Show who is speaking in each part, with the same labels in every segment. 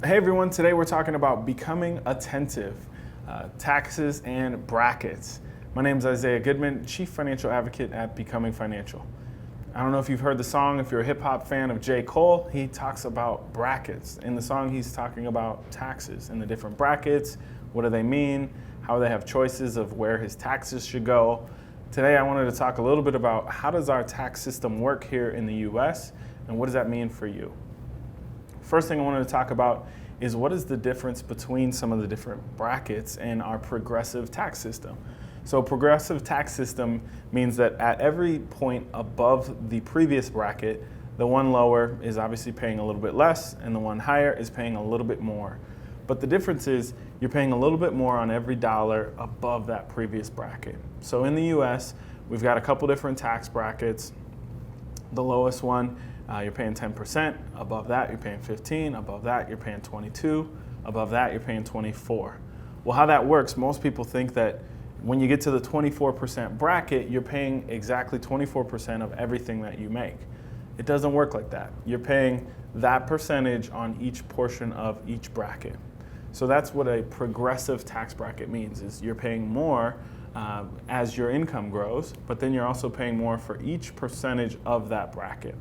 Speaker 1: Hey everyone, today we're talking about becoming attentive, taxes and brackets. My name is Isaiah Goodman, Chief Financial Advocate at Becoming Financial. I don't know if you've heard the song, if you're a hip hop fan of J. Cole, he talks about brackets. In the song, he's talking about taxes and the different brackets. What do they mean? How they have choices of where his taxes should go. Today I wanted to talk a little bit about how does our tax system work here in the US and what does that mean for you? First thing I wanted to talk about is what is the difference between some of the different brackets in our progressive tax system. So progressive tax system means that at every point above the previous bracket, the one lower is obviously paying a little bit less and the one higher is paying a little bit more. But the difference is you're paying a little bit more on every dollar above that previous bracket. So in the US, we've got a couple different tax brackets. The lowest one, you're paying 10%, above that you're paying 15, above that you're paying 22, above that you're paying 24. Well, how that works, most people think that when you get to the 24% bracket, you're paying exactly 24% of everything that you make. It doesn't work like that. You're paying that percentage on each portion of each bracket. So that's what a progressive tax bracket means, is you're paying more as your income grows, but then you're also paying more for each percentage of that bracket.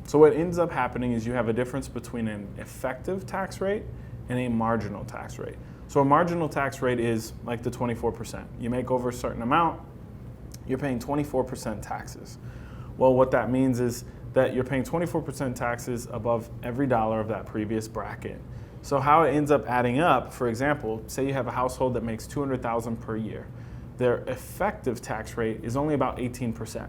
Speaker 1: So what ends up happening is you have a difference between an effective tax rate and a marginal tax rate. So a marginal tax rate is like the 24%. You make over a certain amount, you're paying 24% taxes. Well, what that means is that you're paying 24% taxes above every dollar of that previous bracket. So how it ends up adding up, for example, say you have a household that makes $200,000 per year. Their effective tax rate is only about 18%.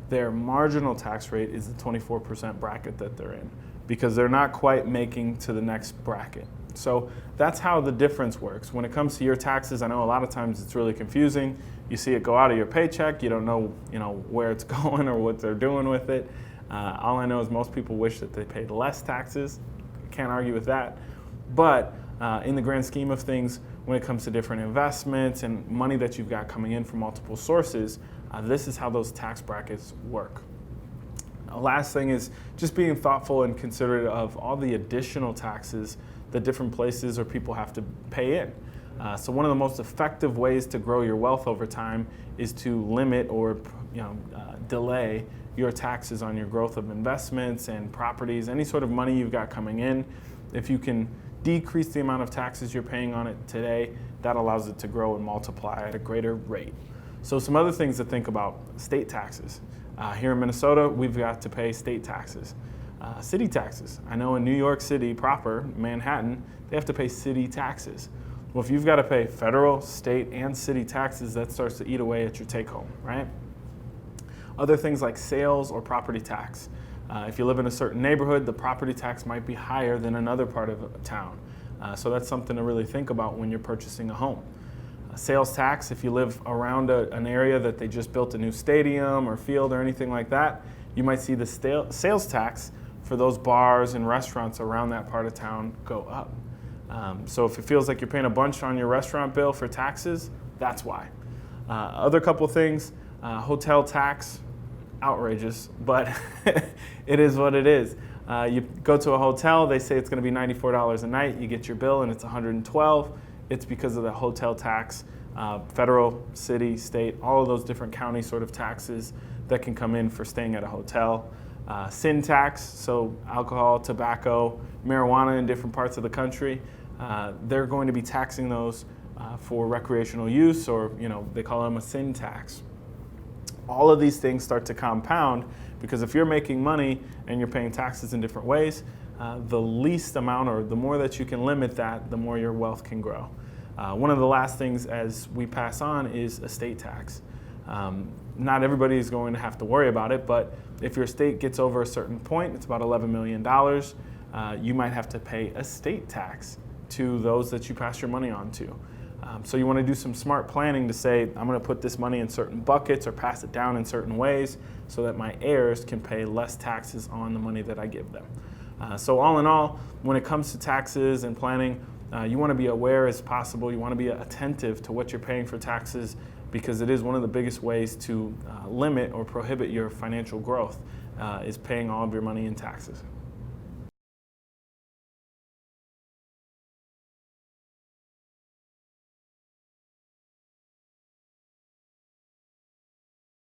Speaker 1: Their marginal tax rate is the 24% bracket that they're in because they're not quite making to the next bracket. So that's how the difference works. When it comes to your taxes, I know a lot of times it's really confusing. You see it go out of your paycheck, you don't know, where it's going or what they're doing with it. All I know is most people wish that they paid less taxes. Can't argue with that. But in the grand scheme of things, when it comes to different investments and money that you've got coming in from multiple sources, this is how those tax brackets work. Last thing is just being thoughtful and considerate of all the additional taxes that different places or people have to pay in. So one of the most effective ways to grow your wealth over time is to limit or delay your taxes on your growth of investments and properties, any sort of money you've got coming in. If you can decrease the amount of taxes you're paying on it today, that allows it to grow and multiply at a greater rate. So some other things to think about: state taxes. Here in Minnesota, we've got to pay state taxes. City taxes. I know in New York City proper, Manhattan, they have to pay city taxes. Well, if you've got to pay federal, state, and city taxes, that starts to eat away at your take home, right? Other things like sales or property tax. If you live in a certain neighborhood, the property tax might be higher than another part of town. So that's something to really think about when you're purchasing a home. Sales tax, if you live around an area that they just built a new stadium or field or anything like that, you might see the sales tax for those bars and restaurants around that part of town go up. So if it feels like you're paying a bunch on your restaurant bill for taxes, that's why. Other couple things, hotel tax, outrageous, but it is what it is. You go to a hotel, they say it's going to be $94 a night, you get your bill and it's $112. It's because of the hotel tax, federal, city, state, all of those different county sort of taxes that can come in for staying at a hotel. Sin tax, so alcohol, tobacco, marijuana in different parts of the country, they're going to be taxing those for recreational use, or they call them a sin tax. All of these things start to compound because if you're making money and you're paying taxes in different ways, the least amount or the more that you can limit that, the more your wealth can grow. One of the last things as we pass on is estate tax. Not everybody is going to have to worry about it, but if your estate gets over a certain point, it's about $11 million, you might have to pay estate tax to those that you pass your money on to. So you want to do some smart planning to say, I'm going to put this money in certain buckets or pass it down in certain ways so that my heirs can pay less taxes on the money that I give them. So all in all, when it comes to taxes and planning, you want to be aware as possible. You want to be attentive to what you're paying for taxes because it is one of the biggest ways to limit or prohibit your financial growth is paying all of your money in taxes.